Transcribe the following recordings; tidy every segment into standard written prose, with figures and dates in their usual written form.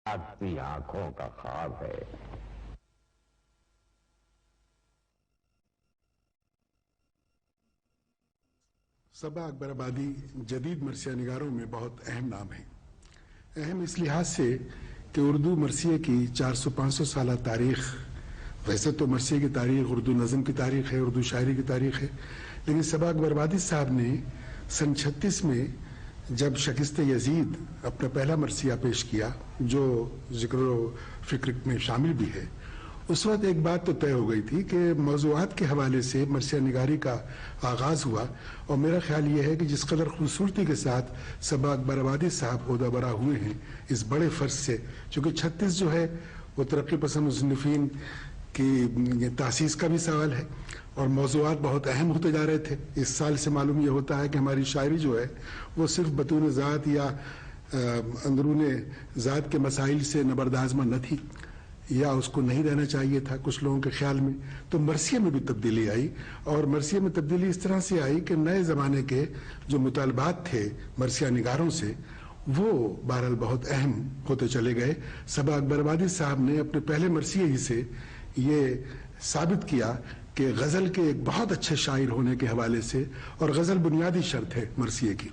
آتی آنکھوں کا خواب ہے۔ صبا اکبر آبادی جدید مرثیہ نگاروں میں بہت اہم نام ہے۔ اہم اس لحاظ سے کہ اردو مرثیے کی 400-500 سالہ تاریخ، ویسے تو مرثیے کی تاریخ اردو نظم کی تاریخ ہے، اردو شاعری کی تاریخ ہے، لیکن صبا اکبر آبادی صاحب نے سن 36 میں جب شکست یزید اپنا پہلا مرثیہ پیش کیا جو ذکر و فکر میں شامل بھی ہے، اس وقت ایک بات تو طے ہو گئی تھی کہ موضوعات کے حوالے سے مرثیہ نگاری کا آغاز ہوا، اور میرا خیال یہ ہے کہ جس قدر خوبصورتی کے ساتھ صبا اکبر آبادی صاحب عہدہ برا ہوئے ہیں اس بڑے فرض سے، چونکہ 36 جو ہے وہ ترقی پسند مصنفین کی تاسیس کا بھی سوال ہے اور موضوعات بہت اہم ہوتے جا رہے تھے۔ اس سال سے معلوم یہ ہوتا ہے کہ ہماری شاعری جو ہے وہ صرف بطون ذات یا اندرون ذات کے مسائل سے نبردآزمہ نہ تھی، یا اس کو نہیں رہنا چاہیے تھا کچھ لوگوں کے خیال میں، تو مرثیے میں بھی تبدیلی آئی، اور مرثیے میں تبدیلی اس طرح سے آئی کہ نئے زمانے کے جو مطالبات تھے مرثیہ نگاروں سے وہ بہرحال بہت اہم ہوتے چلے گئے۔ صبا اکبر آبادی صاحب نے اپنے پہلے مرثیے ہی سے یہ ثابت کیا کہ غزل کے ایک بہت اچھے شاعر ہونے کے حوالے سے، اور غزل بنیادی شرط ہے مرثیے کی،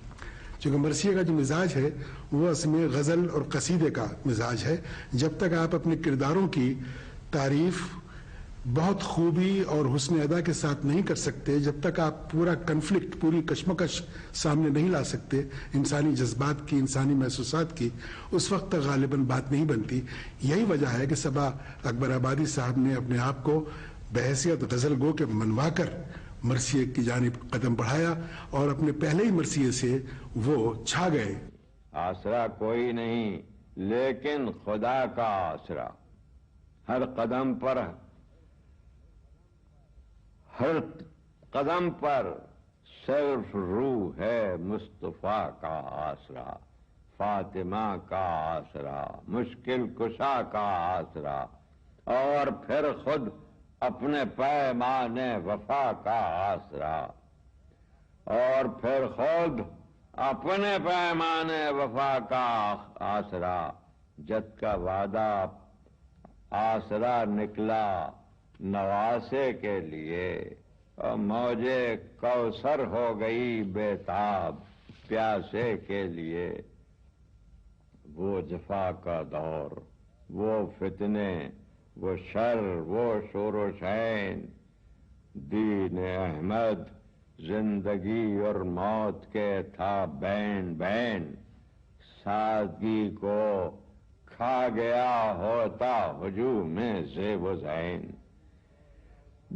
چونکہ مرثیے کا جو مزاج ہے وہ اس میں غزل اور قصیدے کا مزاج ہے۔ جب تک آپ اپنے کرداروں کی تعریف بہت خوبی اور حسن ادا کے ساتھ نہیں کر سکتے، جب تک آپ پورا کنفلکٹ، پوری کشمکش سامنے نہیں لا سکتے انسانی جذبات کی، انسانی محسوسات کی، اس وقت تک غالباً بات نہیں بنتی۔ یہی وجہ ہے کہ صبا اکبر آبادی صاحب نے اپنے آپ کو بحیثیت غزل گو کے منوا کر مرثیے کی جانب قدم بڑھایا، اور اپنے پہلے ہی مرثیے سے وہ چھا گئے۔ آسرا کوئی نہیں لیکن خدا کا آسرا، ہر قدم پر صرف روح ہے مصطفیٰ کا آسرا، فاطمہ کا آسرا، مشکل کشا کا آسرا، اور پھر خود اپنے پیمان وفا کا آسرا، اور پھر خود اپنے پیمان وفا کا آسرا، جد کا وعدہ آسرا نکلا نواسے کے لیے، اور موجے کوثر ہو گئی بےتاب پیاسے کے لیے۔ وہ جفا کا دور، وہ فتنے، وہ شر، وہ شور و شین، دین احمد زندگی اور موت کے تھا بین بین، سادگی کو کھا گیا ہوتا ہجوم زیب و زین،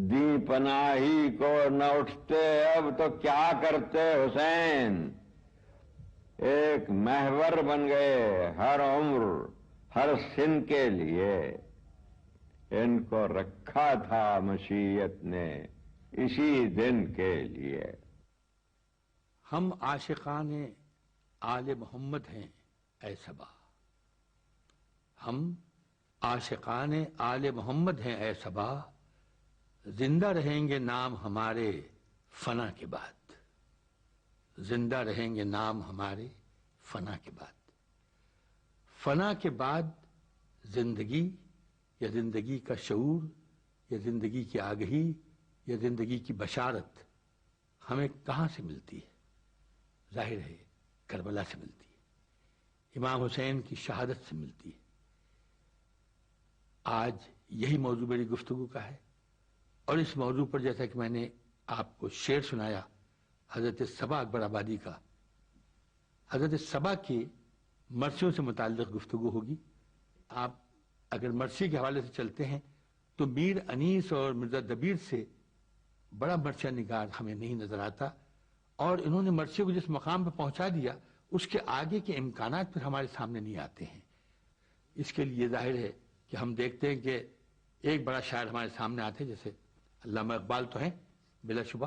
دی پناہی کو نہ اٹھتے اب تو کیا کرتے حسین، ایک محور بن گئے ہر عمر ہر سن کے لیے، ان کو رکھا تھا مشیت نے اسی دن کے لیے۔ ہم عاشقان آل محمد ہیں اے صبا، ہم عاشقان آل محمد ہیں اے صبا، زندہ رہیں گے نام ہمارے فنا کے بعد، زندہ رہیں گے نام ہمارے فنا کے بعد۔ فنا کے بعد زندگی، یا زندگی کا شعور، یا زندگی کی آگہی، یا زندگی کی بشارت ہمیں کہاں سے ملتی ہے؟ ظاہر ہے کربلا سے ملتی ہے، امام حسین کی شہادت سے ملتی ہے۔ آج یہی موضوع میری گفتگو کا ہے، اور اس موضوع پر جیسا کہ میں نے آپ کو شعر سنایا حضرت صبا اکبر آبادی کا، حضرت صبا کی مرثیوں سے متعلق گفتگو ہوگی۔ آپ اگر مرثیے کے حوالے سے چلتے ہیں تو میر انیس اور مرزا دبیر سے بڑا مرثیہ نگار ہمیں نہیں نظر آتا، اور انہوں نے مرثیے کو جس مقام پہ پہنچا دیا اس کے آگے کے امکانات پھر ہمارے سامنے نہیں آتے ہیں۔ اس کے لیے ظاہر ہے کہ ہم دیکھتے ہیں کہ ایک بڑا شاعر ہمارے سامنے آتے ہیں، جیسے علامہ اقبال تو ہیں بلا شبہ،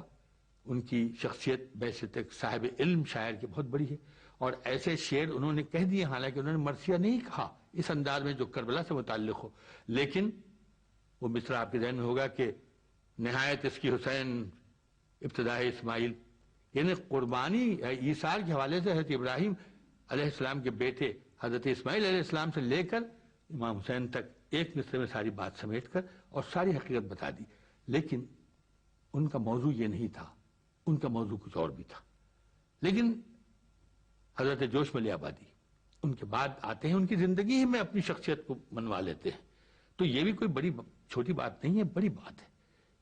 ان کی شخصیت بحیثیت ایک صاحب علم شاعر کی بہت بڑی ہے، اور ایسے شعر انہوں نے کہہ دیے، حالانکہ انہوں نے مرثیہ نہیں کہا اس انداز میں جو کربلا سے متعلق ہو، لیکن وہ مصرع آپ کے ذہن میں ہوگا کہ نہایت اس کی حسین ابتداء اسماعیل، یعنی قربانی ایثار کے حوالے سے حضرت ابراہیم علیہ السلام کے بیٹے حضرت اسماعیل علیہ السلام سے لے کر امام حسین تک ایک مصرے میں ساری بات سمیٹ کر اور ساری حقیقت بتا دی. لیکن ان کا موضوع یہ نہیں تھا، ان کا موضوع کچھ اور بھی تھا. لیکن حضرت جوش ملی آبادی ان کے بعد آتے ہیں، ان کی زندگی ہی میں اپنی شخصیت کو منوا لیتے ہیں. تو یہ بھی کوئی بڑی چھوٹی بات نہیں ہے، بڑی بات ہے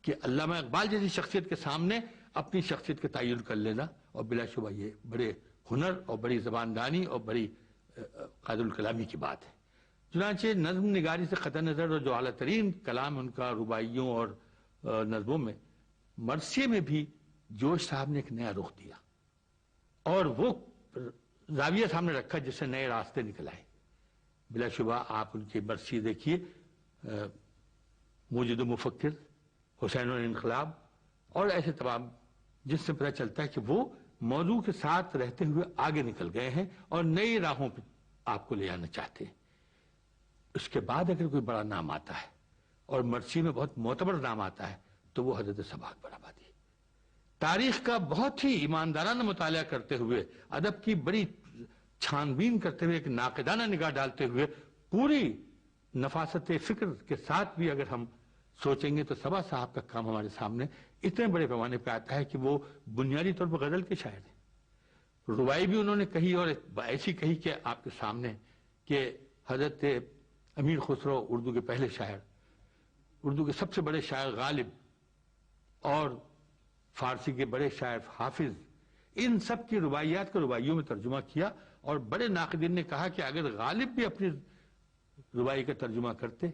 کہ علامہ اقبال جیسی شخصیت کے سامنے اپنی شخصیت کا تعین کر لینا، اور بلا شبہ یہ بڑے ہنر اور بڑی زباندانی اور بڑی قادر الکلامی کی بات ہے. چنانچہ نظم نگاری سے قطع نظر اور جو اعلیٰ ترین کلام ان کا رباعیوں اور نظموں میں، مرثیے میں بھی جوش صاحب نے ایک نیا رخ دیا اور وہ زاویہ سامنے رکھا جس سے نئے راستے نکل آئے. بلا شبہ آپ ان کی مرثیے دیکھیے، موجد و مفکر، حسین الانقلاب اور ایسے تمام، جس سے پتہ چلتا ہے کہ وہ موضوع کے ساتھ رہتے ہوئے آگے نکل گئے ہیں اور نئی راہوں پہ آپ کو لے جانا چاہتے ہیں. اس کے بعد اگر کوئی بڑا نام آتا ہے اور مرثیے میں بہت معتبر نام آتا ہے تو وہ حضرت صبا اکبر آبادی. تاریخ کا بہت ہی ایماندارانہ مطالعہ کرتے ہوئے، ادب کی بڑی چھان بین کرتے ہوئے، ایک ناقدانہ نگاہ ڈالتے ہوئے، پوری نفاست فکر کے ساتھ بھی اگر ہم سوچیں گے تو صبا صاحب کا کام ہمارے سامنے اتنے بڑے پیمانے پہ آتا ہے کہ وہ بنیادی طور پر غزل کے شاعر ہیں. رباعی بھی انہوں نے کہی اور ایسی کہی کہ آپ کے سامنے کہ حضرت امیر خسرو اردو کے پہلے شاعر، اردو کے سب سے بڑے شاعر غالب اور فارسی کے بڑے شاعر حافظ، ان سب کی رباعیات کو رباعیوں میں ترجمہ کیا. اور بڑے ناقدین نے کہا کہ اگر غالب بھی اپنی رباعی کا ترجمہ کرتے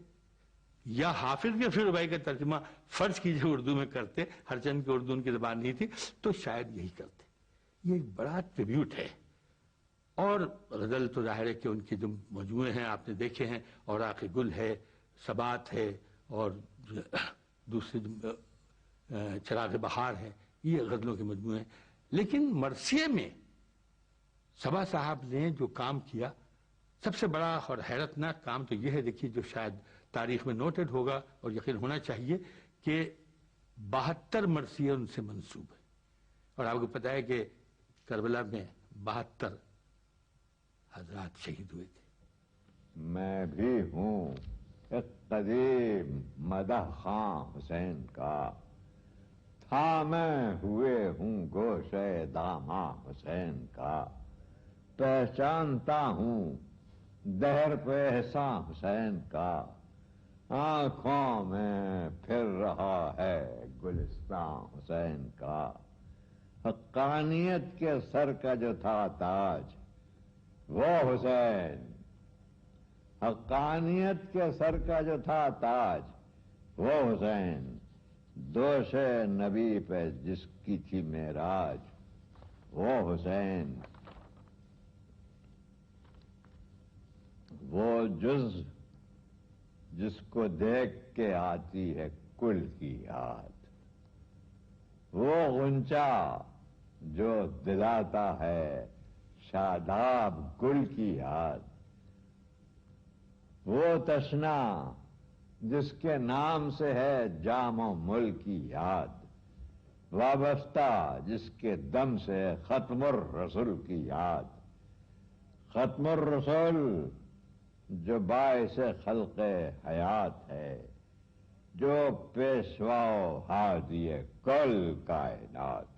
یا حافظ بھی اپنی رباعی کا ترجمہ فرض کیجئے اردو میں کرتے، ہرچند کہ اردو ان کی زبان نہیں تھی، تو شاید یہی کرتے. یہ ایک بڑا ٹریبیوٹ ہے. اور غزل تو ظاہر ہے کہ ان کے جو مجموعے ہیں آپ نے دیکھے ہیں، اوراق گل ہے، ثبات ہے، اور دوسرے چراغ بہار ہے، یہ غزلوں کے مجموعے ہیں. لیکن مرثیے میں صبا صاحب نے جو کام کیا، سب سے بڑا اور حیرت ناک کام تو یہ ہے، دیکھیے جو شاید تاریخ میں نوٹڈ ہوگا اور یقین ہونا چاہیے، کہ 72 مرثیے ان سے منسوب ہے. اور آپ کو پتہ ہے کہ کربلا میں 72 حضرات شہید ہوئے تھے. میں بھی ہوں ایک قدیم مدح خاں حسین کا، تھامے ہوئے ہوں گوشے داماں حسین کا، پہچانتا ہوں دہر پہ احساں حسین کا، آنکھوں میں پھر رہا ہے گلستان حسین کا. حقانیت کے سر کا جو تھا تاج وہ حسین، حقانیت کے سر کا جو تھا تاج وہ حسین، دوش نبی پہ جس کی تھی معراج وہ حسین. وہ جز جس کو دیکھ کے آتی ہے کل کی یاد، وہ غنچہ جو دلاتا ہے شاداب گل کی یاد، وہ تشنا جس کے نام سے ہے جام و مل کی یاد، وابستہ جس کے دم سے ہے ختم الرسول کی یاد. ختم الرسول جو باعث خلق حیات ہے، جو پیشوا و ہادی کل کائنات.